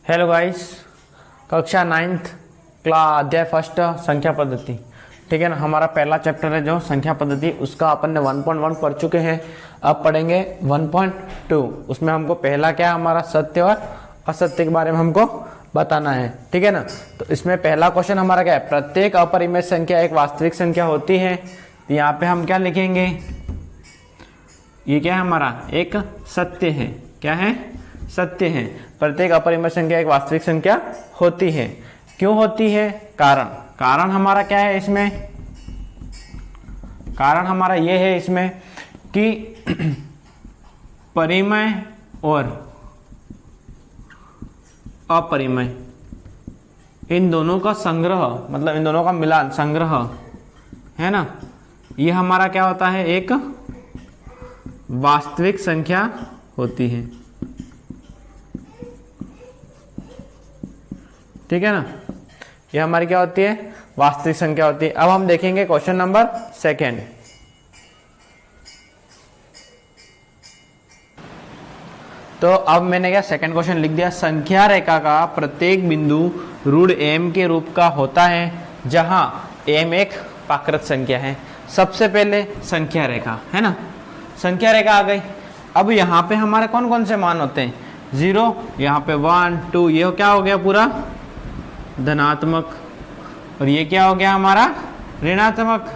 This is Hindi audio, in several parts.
हेलो गाइस, कक्षा 9th अध्याय फर्स्ट संख्या पद्धति। ठीक है ना। हमारा पहला चैप्टर है जो संख्या पद्धति, उसका अपन ने 1.1 पढ़ चुके हैं। अब पढ़ेंगे 1.2। उसमें हमको पहला क्या हमारा सत्य और असत्य के बारे में हमको बताना है। ठीक है ना। तो इसमें पहला क्वेश्चन हमारा क्या है, प्रत्येक अपरिमेय संख्या एक वास्तविक संख्या होती है। तो यहाँ पे हम क्या लिखेंगे, ये क्या है हमारा एक सत्य है। क्या है? सत्य है। प्रत्येक अपरिमेय संख्या एक वास्तविक संख्या होती है। क्यों होती है? कारण हमारा क्या है इसमें, कारण हमारा ये है इसमें कि परिमेय और अपरिमेय इन दोनों का संग्रह, मतलब इन दोनों का मिलान, संग्रह है ना, ये हमारा क्या होता है, एक वास्तविक संख्या होती है। ठीक है ना। ये हमारी क्या होती है, वास्तविक संख्या होती है। अब हम देखेंगे क्वेश्चन नंबर 2। तो अब मैंने क्या सेकंड क्वेश्चन लिख दिया, संख्या रेखा का प्रत्येक बिंदु ऋण m के रूप का होता है जहां m एक प्राकृत संख्या है। सबसे पहले संख्या रेखा है ना, संख्या रेखा आ गई। अब यहाँ पे हमारे कौन कौन से मान होते हैं, 0, यहाँ पे 1 2, ये क्या हो गया पूरा धनात्मक, और ये क्या हो गया हमारा ऋणात्मक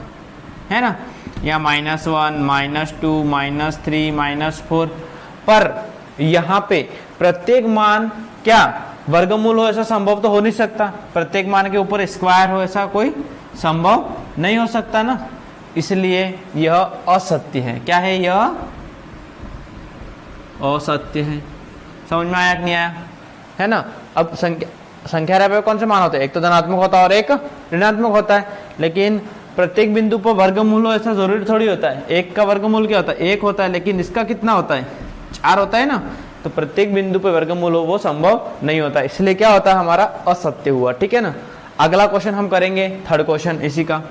है ना, या -1 -2 -3 -4। पर यहाँ पे प्रत्येक मान क्या वर्गमूल हो, ऐसा संभव तो हो नहीं सकता। प्रत्येक मान के ऊपर स्क्वायर हो, ऐसा कोई संभव नहीं हो सकता ना, इसलिए यह असत्य है। क्या है? यह असत्य है। समझ में आया कि नहीं आया? है ना। अब संख्या रेखा पे कौन से मान होते हैं, एक तो धनात्मक होता है और एक ऋणात्मक होता है। लेकिन प्रत्येक बिंदु पर वर्गमूल हो ऐसा जरूरी थोड़ी होता है। एक का वर्गमूल क्या होता है, 1 होता है, लेकिन इसका कितना होता है, 4 होता है ना। तो प्रत्येक बिंदु पर वर्गमूल हो वो संभव नहीं होता, इसलिए क्या होता है हमारा असत्य हुआ। ठीक है ना। अगला क्वेश्चन हम करेंगे, थर्ड क्वेश्चन इसी का।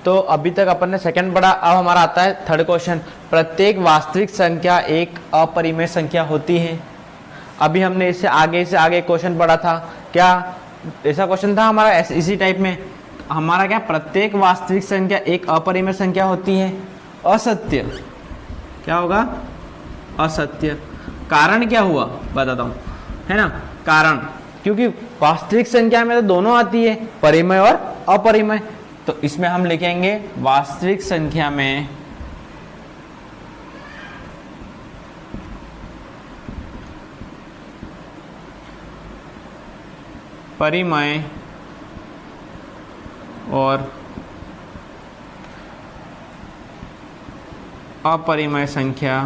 तो अभी तक अपन ने सेकंड पढ़ा, अब हमारा आता है थर्ड क्वेश्चन, प्रत्येक वास्तविक संख्या एक अपरिमेय संख्या होती है। अभी हमने इससे आगे क्वेश्चन पढ़ा था, क्या ऐसा क्वेश्चन था हमारा इसी टाइप में, हमारा क्या प्रत्येक वास्तविक संख्या एक अपरिमेय संख्या होती है। असत्य। क्या होगा? असत्य। कारण क्या हुआ बताता हूं, है ना। कारण क्योंकि वास्तविक संख्या में तो दोनों आती है, परिमेय और अपरिमेय। तो इसमें हम लिखेंगे वास्तविक संख्या में परिमेय और अपरिमेय संख्या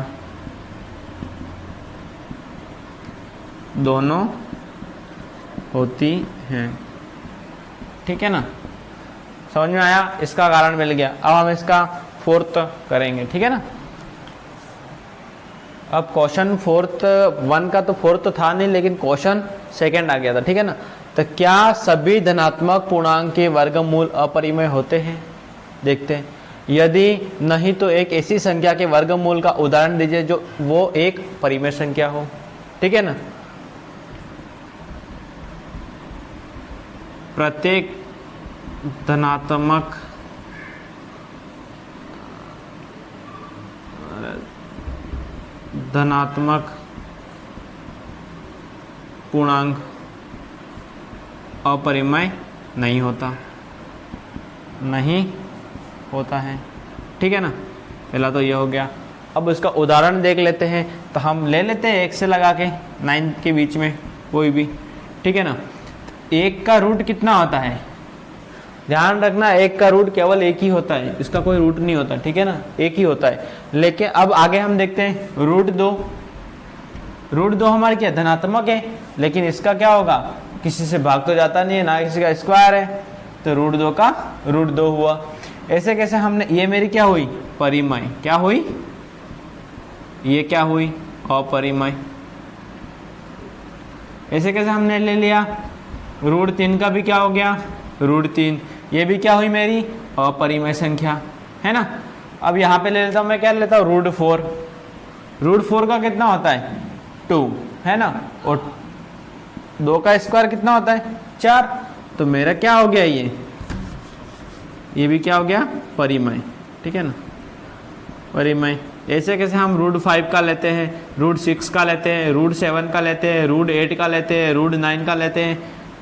दोनों होती हैं। ठीक है ना। समझ में आया? इसका कारण मिल गया। अब हम इसका फोर्थ करेंगे। ठीक है ना। अब क्वेश्चन फोर्थ 1 का तो फोर्थ तो था नहीं, लेकिन क्वेश्चन सेकंड आ गया था। ठीक है ना। तो क्या सभी धनात्मक पूर्णांक के वर्गमूल अपरिमेय होते हैं? देखते हैं। यदि नहीं तो एक ऐसी संख्या के वर्गमूल का उदाहरण दीजिए जो वो एक परिमेय संख्या हो। ठीक है ना। प्रत्येक धनात्मक पूर्णांक अपरिमेय नहीं होता है। ठीक है ना। पहला तो ये हो गया। अब इसका उदाहरण देख लेते हैं। तो हम ले लेते हैं 1 से लगा के 9 के बीच में कोई भी। ठीक है ना। 1 का रूट कितना होता है, ध्यान रखना, 1 का रूट केवल 1 ही होता है, इसका कोई रूट नहीं होता। ठीक है ना, 1 ही होता है। लेकिन अब आगे हम देखते हैं रूट 2। रूट 2 हमारे क्या धनात्मक है, लेकिन इसका क्या होगा, किसी से भाग तो जाता नहीं है ना, किसी का स्क्वायर है, तो रूट 2 का रूट 2 हुआ। ऐसे कैसे हमने, ये मेरी क्या हुई, परिमेय। क्या हुई? ये क्या हुई, अपरिमेय। ऐसे कैसे हमने ले लिया, रूट 3 का भी क्या हो गया, रूट 3। ये भी क्या हुई मेरी अपरिमेय संख्या, है ना। अब यहाँ पे ले लेता हूँ मैं, क्या लेता हूँ, रूट 4। रूट 4 का कितना होता है, 2, है ना। और 2 का स्क्वायर कितना होता है 4, तो मेरा क्या हो गया ये भी क्या हो गया परिमेय, ठीक है ना, परिमेय। ऐसे कैसे हम √5 का लेते हैं, √6 का लेते हैं, √7 का लेते हैं, √8 का लेते हैं, √9 का लेते हैं,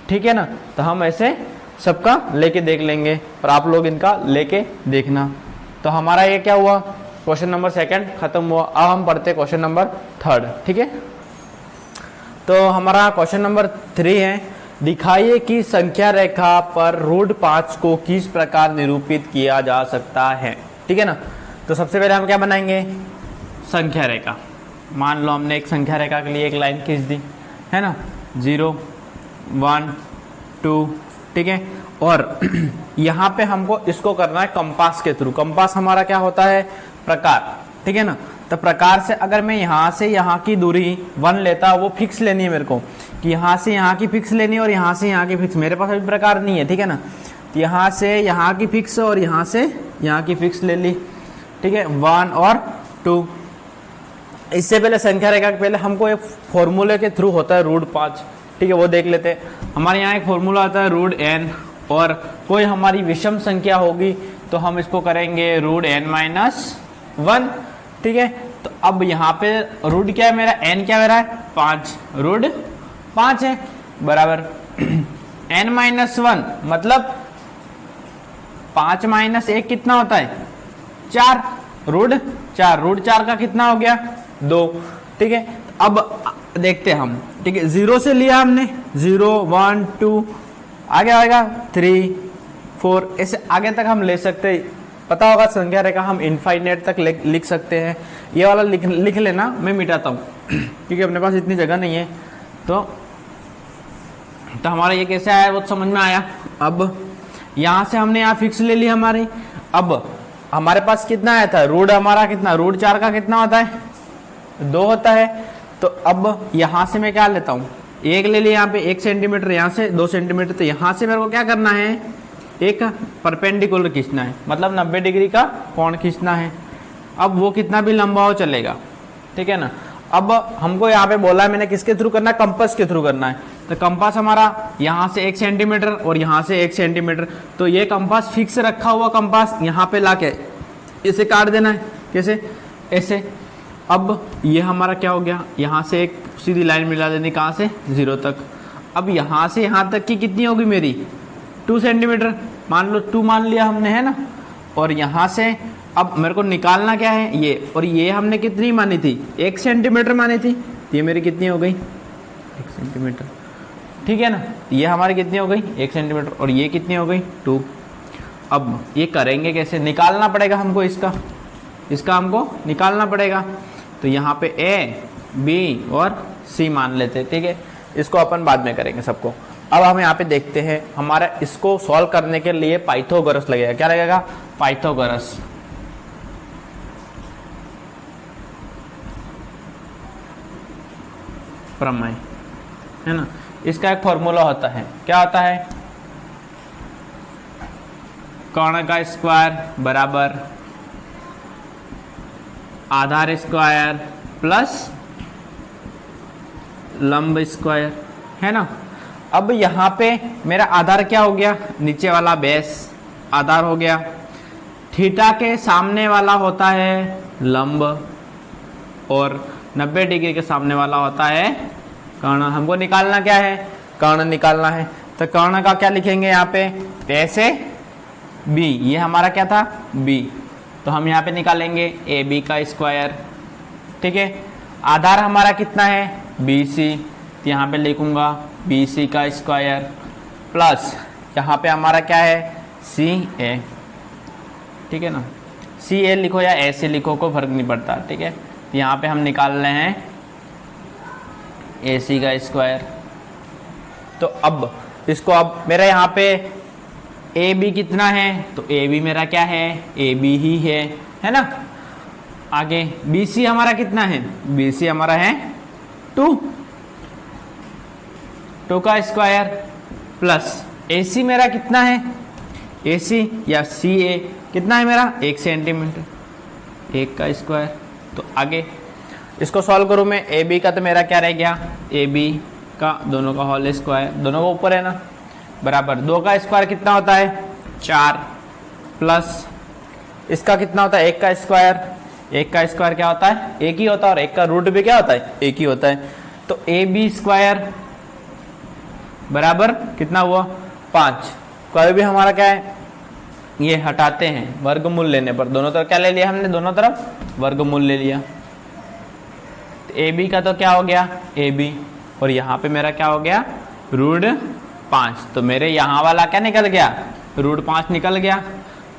ठीक है ना। तो हम ऐसे सबका लेके देख लेंगे और आप लोग इनका लेके देखना। तो हमारा ये क्या हुआ, क्वेश्चन नंबर 2 खत्म हुआ। अब हम पढ़ते क्वेश्चन नंबर 3, ठीक है। तो हमारा क्वेश्चन नंबर 3 है, दिखाइए कि संख्या रेखा पर √5 को किस प्रकार निरूपित किया जा सकता है, ठीक है ना। तो सबसे पहले हम क्या बनाएंगे, संख्या रेखा। मान लो हमने एक संख्या रेखा के लिए एक लाइन खींच दी है ना, 0 1 2, ठीक है। और यहाँ पे हमको इसको करना है कंपास के थ्रू। कंपास हमारा क्या होता है प्रकार, ठीक है ना। तो प्रकार से अगर मैं यहाँ से यहाँ की दूरी 1 लेता, वो फिक्स लेनी है मेरे को, कि यहाँ से यहाँ की फिक्स लेनी है और यहाँ से यहाँ की फिक्स। मेरे पास अभी प्रकार नहीं है, ठीक है ना। तो यहाँ से यहाँ की फिक्स और यहाँ से यहाँ की फिक्स ले ली, ठीक है, 1 और 2। इससे पहले संख्या रेखा के पहले हमको एक फॉर्मूले के थ्रू होता है √5, ठीक है, वो देख लेते हैं। हमारे यहाँ एक फॉर्मूला आता है √n, और कोई हमारी विषम संख्या होगी तो हम इसको करेंगे √n-1, ठीक है। तो अब यहाँ पे रूट क्या है मेरा, n क्या मेरा है 5, √5 है बराबर n-1, मतलब 5 - 1 कितना होता है 4, √4 का कितना हो गया 2, ठीक है। अब देखते हैं हम, ठीक है, 0 से लिया हमने, 0 1 2, आगे आएगा 3 4, ऐसे आगे तक हम ले सकते हैं। पता होगा संख्या रेखा हम इनफाइनाइट तक लिख सकते हैं। ये वाला लिख लेना, मैं मिटाता हूँ क्योंकि अपने पास इतनी जगह नहीं है। तो हमारा ये कैसे आया वो समझ में आया। अब यहाँ से हमने यहाँ फिक्स ले ली हमारी। अब हमारे पास कितना आया था, रूट हमारा कितना, √4 का कितना होता है 2 होता है। तो अब यहाँ से मैं क्या लेता हूँ, 1 ले लिया, यहाँ पे 1 सेंटीमीटर, यहाँ से 2 सेंटीमीटर। तो यहाँ से मेरे को क्या करना है, एक परपेंडिकुलर खींचना है, मतलब 90 डिग्री का कोण खींचना है। अब वो कितना भी लंबा हो चलेगा, ठीक है ना। अब हमको यहाँ पे बोला है, मैंने किसके थ्रू करना है, कंपास के थ्रू करना है। तो कंपास हमारा यहाँ से 1 सेंटीमीटर और यहाँ से 1 सेंटीमीटर। तो ये कंपास फिक्स रखा हुआ कंपास यहाँ पे लाके इसे काट देना है, कैसे, ऐसे। अब ये हमारा क्या हो गया, यहाँ से एक सीधी लाइन मिला देनी, कहाँ से 0 तक। अब यहाँ से यहाँ तक की कितनी होगी मेरी 2 सेंटीमीटर, मान लो 2 मान लिया हमने, है ना। और यहाँ से अब मेरे को निकालना क्या है ये, और ये हमने कितनी मानी थी 1 सेंटीमीटर मानी थी। ये मेरी कितनी हो गई 1 सेंटीमीटर, ठीक है ना। ये हमारी कितनी हो गई 1 सेंटीमीटर, और ये कितनी हो गई 2। अब ये करेंगे कैसे, निकालना पड़ेगा हमको, इसका हमको निकालना पड़ेगा। तो यहाँ पे A B और C मान लेते हैं, ठीक है। इसको अपन बाद में करेंगे सबको। अब हम यहाँ पे देखते हैं, हमारा इसको सॉल्व करने के लिए पाइथागोरस लगेगा। क्या लगेगा, पाइथागोरस। प्रमेय, है ना। इसका एक फॉर्मूला होता है, क्या होता है, कर्ण का स्क्वायर बराबर आधार स्क्वायर प्लस लंब स्क्वायर, है ना। अब यहाँ पे मेरा आधार क्या हो गया, नीचे वाला बेस आधार हो गया। थीटा के सामने वाला होता है लंब, और 90 डिग्री के सामने वाला होता है कर्ण। हमको निकालना क्या है, कर्ण निकालना है। तो कर्ण का क्या लिखेंगे यहाँ पे, ऐसे B, ये हमारा क्या था B। तो हम यहाँ पे निकालेंगे AB का स्क्वायर, ठीक है। आधार हमारा कितना है BC, तो यहाँ पे लिखूंगा BC का स्क्वायर प्लस यहाँ पे हमारा क्या है CA, ठीक है ना। CA लिखो या ऐसे लिखो, को फर्क नहीं पड़ता, ठीक है। यहाँ पे हम निकाल रहे हैं AC का स्क्वायर। तो अब इसको, अब मेरा यहाँ पे AB कितना है, तो AB मेरा क्या है AB ही है ना। आगे BC हमारा कितना है, BC हमारा है 2 का स्क्वायर प्लस AC मेरा कितना है, AC या CA कितना है मेरा 1 सेंटीमीटर, 1 का स्क्वायर। तो आगे इसको सॉल्व करूं मैं, AB का तो मेरा क्या रह गया AB का दोनों का होल स्क्वायर, दोनों का ऊपर है ना, बराबर 2 का स्क्वायर कितना होता है 4, प्लस इसका कितना होता है 1 का स्क्वायर, 1 का स्क्वायर क्या होता है 1 ही होता है, और 1 का रूट भी क्या होता है 1 ही होता है। तो AB स्क्वायर बराबर कितना हुआ 5। कोई भी हमारा क्या है ये हटाते हैं वर्गमूल लेने पर, दोनों तरफ क्या ले लिया हमने, दोनों तरफ वर्गमूल ले लिया। तो AB का तो क्या हो गया AB, और यहाँ पे मेरा क्या हो गया रूट 5, तो मेरे यहाँ वाला क्या निकल गया रूट 5 निकल गया।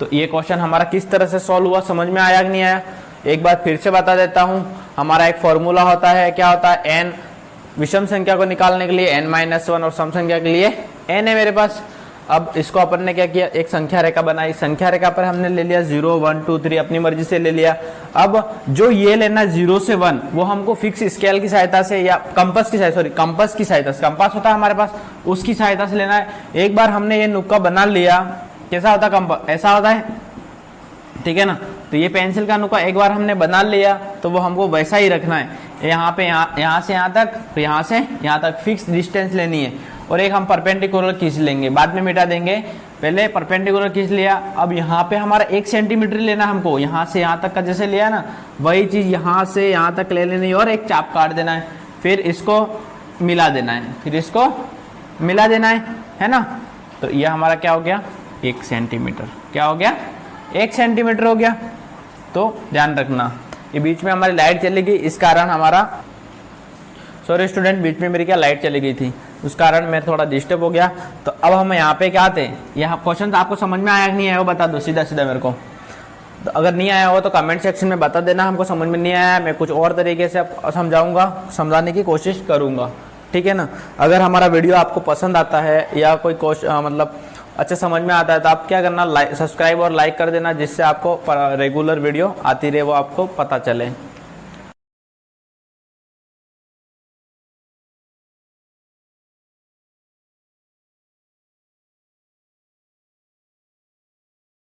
तो ये क्वेश्चन हमारा किस तरह से सॉल्व हुआ, समझ में आया कि नहीं आया? एक बार फिर से बता देता हूँ, हमारा एक फॉर्मूला होता है, क्या होता है n, विषम संख्या को निकालने के लिए n-1 और सम संख्या के लिए n है मेरे पास। अब इसको अपन ने क्या किया, एक संख्या रेखा बनाई, संख्या रेखा पर हमने ले लिया 0 1 2 3 अपनी मर्जी से ले लिया। अब जो ये लेना 0 से 1 वो हमको फिक्स स्केल की सहायता से या कंपास की सहायता, कंपास की सहायता से, कंपास होता है हमारे पास, उसकी सहायता से लेना है। एक बार हमने ये नुक्का बना लिया, कैसा होता है कंपास, ऐसा होता है, ठीक है ना। तो ये पेंसिल का नुक्का एक बार हमने बना लिया तो वो हमको वैसा ही रखना है, यहाँ पे यहाँ से यहाँ तक, तो यहाँ से यहाँ तक फिक्स डिस्टेंस लेनी है। और एक हम परपेंडिकुलर खींच लेंगे, बाद में मिटा देंगे, पहले परपेंडिकुलर खींच लिया। अब यहाँ पे हमारा 1 सेंटीमीटर लेना हमको, यहाँ से यहाँ तक का जैसे लिया ना वही चीज यहाँ से यहाँ तक ले लेनी है, और एक चाप काट देना है, फिर इसको मिला देना है, फिर इसको मिला देना है ना। तो ये हमारा क्या हो गया 1 सेंटीमीटर, क्या हो गया 1 सेंटीमीटर हो गया। तो ध्यान रखना, ये बीच में हमारी लाइट चली गई, इस कारण हमारा, सॉरी स्टूडेंट, बीच में मेरी क्या लाइट चली गई थी, उस कारण मैं थोड़ा डिस्टर्ब हो गया। तो अब हम यहाँ पे क्या आते हैं, यहाँ क्वेश्चन आपको समझ में आया कि नहीं आया वो बता दो सीधा सीधा मेरे को। तो अगर नहीं आया हो तो कमेंट सेक्शन में बता देना, हमको समझ में नहीं आया, मैं कुछ और तरीके से समझाऊंगा, समझाने की कोशिश करूंगा, ठीक है ना। अगर हमारा वीडियो आपको पसंद आता है या कोई मतलब अच्छा समझ में आता है तो आप क्या करना, सब्सक्राइब और लाइक कर देना, जिससे आपको रेगुलर वीडियो आती रहे वो आपको पता चले।